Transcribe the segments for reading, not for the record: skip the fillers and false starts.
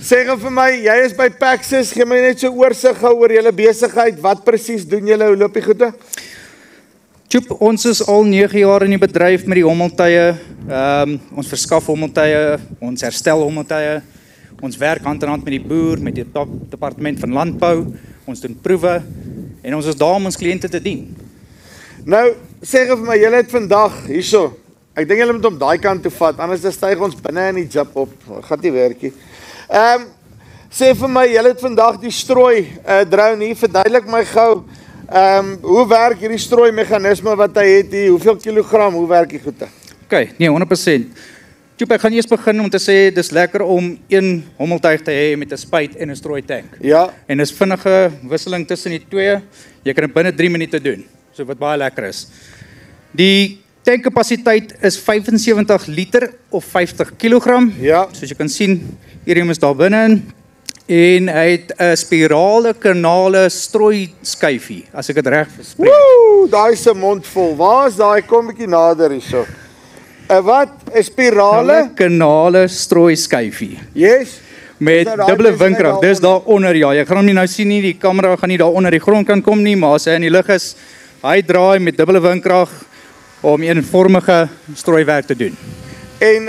Sê gou vir my, jy is by Paxis, gee my net so oorsig gou oor julle besigheid, wat presies doen julle, hoe loop die goede? Tjoep, ons is al 9 jaar in die bedryf met die hommeltuie. Ons verskaf hommeltuie, ons herstel hommeltuie. Ons werk hand in hand met die boer, met die departement van landbou. Ons doen proewe en ons is daar om ons kliënte te dien. Nou, sê gou vir my, julle het vandag hierso. Ek dink julle moet om daai kant toe vat, anders dan styg ons binne in die jip op. Gaan nie werkie. Sê vir my, julle het vandag die strooi drone hier, verduidelik my gou. Hoe werk hierdie strooi meganisme wat hy het hier? Hoeveel kilogram, hoe werk die goede? OK, nee, 100%. Tjoep, ek gaan eers begin om te sê, dis lekker om een hommeltuig te hê met 'n spuit en 'n strooi tank. Ja. En dis vinnige wisseling tussen die twee. Jy kan dit binne 3 minute doen. So wat baie lekker is. Die tankkapasiteit is 75 liter of 50 kilogram. Ja. Soos jy kan sien, hierdie is daar binne. En hy het 'n spirale kanale strooi skyfie, as ek dit reg verspreek. Woe, daai is 'n mond vol. Waar is daai? Kom bietjie nader hierso. Wat? 'n spirale Kanale strooi skyfie. Yes. Met dubbele windkrag. Dis daar onder, ja. Jy gaan hom nie nou sien nie, die kamera gaan nie daar onder die grond kan kom nie, maar as hy in die lug is, hy draai met dubbele windkrag om eenvormige strooiwerk te doen. En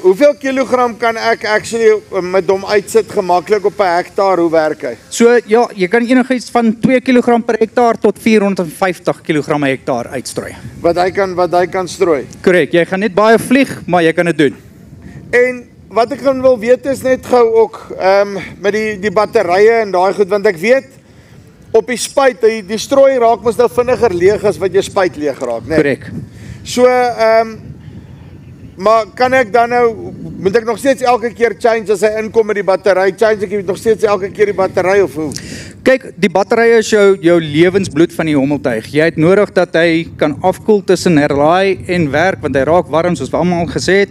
hoeveel kilogram kan ek actually met hom uitsit gemaklik op 'n hektaar? Hoe werk hy? So ja, jy kan enigiets van 2 kg per hektaar tot 450 kg per hektaar uitstrooi. Wat hy kan strooi. Korrek, jy gaan net baie vlieg, maar jy kan dit doen. En wat ek gaan wil weet is net gou ook met die batterye en daai goed, want ek weet op die spuit, die strooi raak mos nou vinniger leeg as wat jou spuit leeg raak, né? Korrek. So maar kan ek dan nou, moet ek nog steeds elke keer change as hy inkom met die battery, change ek nog steeds elke keer die battery of hoe? Kyk, die batterye is jou lewensbloed van die hommeltuig. Jy het nodig dat hy kan afkoel tussen herlaai en werk, want hy raak warm soos wat almal gesê het.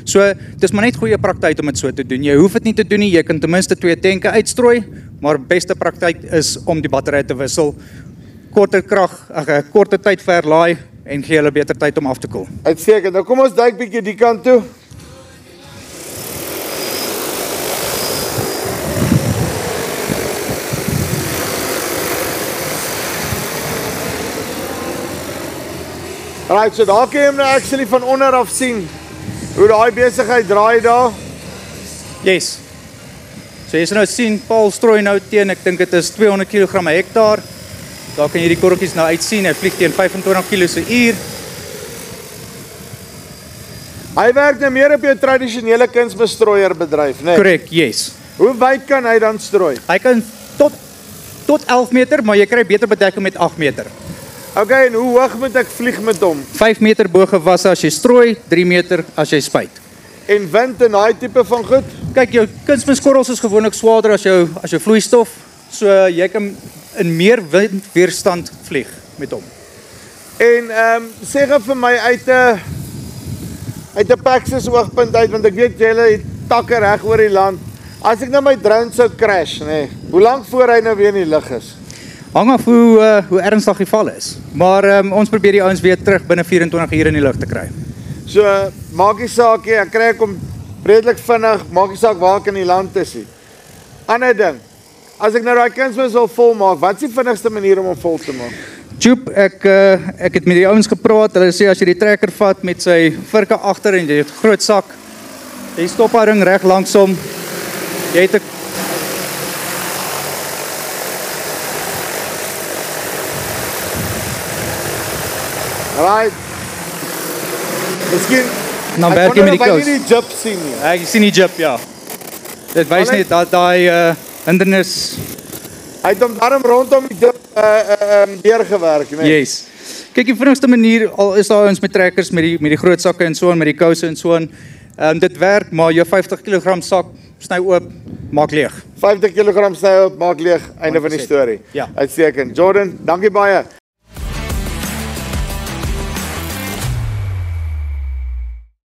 So, dis maar net goeie praktyk om dit so te doen. Jy hoef dit nie te doen nie, jy kan ten minste 2 tanke uitstrooi, maar beste praktyk is om die batterye te wissel. Korter tyd vir herlaai en gee hulle beter tyd om af te koel. Uitstekend. Nou kom ons duik bietjie die kant toe. Right, so daar kan jy hom nou actually van onder af sien hoe daai besigheid draai daar. Yes. So jy sal nou sien, Paul strooi nou teen, ek dink dit is 200 kg per hektaar. Daar kan jy die korreltjies nou uitsien, hy vlieg teen 25 km/h. Hy werk nou meer op jou tradisionele kunsbestrooierbedryf, né? Korrek, yes. Hoe wyd kan hy dan strooi? Hy kan tot 11 meter, maar jy kry beter bedekking met 8 meter. Okay, en hoe hoog moet ek vlieg met hom? 5 meter bo gewasse as jy strooi, 3 meter as jy spuit. En wind en daai tipe van goed? Kyk, jou kunsmiskorrels is gewoonlik swaarder as jou vloeistof, so jy kan in meer windweerstand vlieg met hom. En sê gou vir my uit 'n Paxis oogpunt uit, want ek weet julle het takke reg oor die land. As ek nou my drone sou crash, nê, hoe lank voor hy nou weer in die lug is? Hang af hoe ernstig die val is. Maar ons probeer die ouens weer terug binne 24 uur in die lug te kry. So, maak nie saak nie, ek kry hom redelik vinnig, maak nie saak waar ek in die land is nie. Ander ding, as ek nou daai kunsmis wil volmaak, wat is die vinnigste manier om hom vol te maak? Tjoep, ek het met die ouens gepraat, hulle sê as jy die trekker vat met sy virke agter en jy het 'n groot sak, jy stop haar ring reg langs hom, jy het 'n Right. Miskien dan werk jy met die kous. kous. Ek nie die jip sien nie. Ek sien die jip, ja. Dit wys net dat daai hindernis. Hy het hom daarom rondom die jip deurgewerk, né? Yes. Kyk, die vinnigste manier al is daar ons met trekkers met die groot sakke en so en met die kouse en so en dit werk, maar jou 50 kg sak sny oop, maak leeg. 50 kg sny oop, maak leeg, einde van die storie. Ja. Uitstekend. Jordan, dankie baie.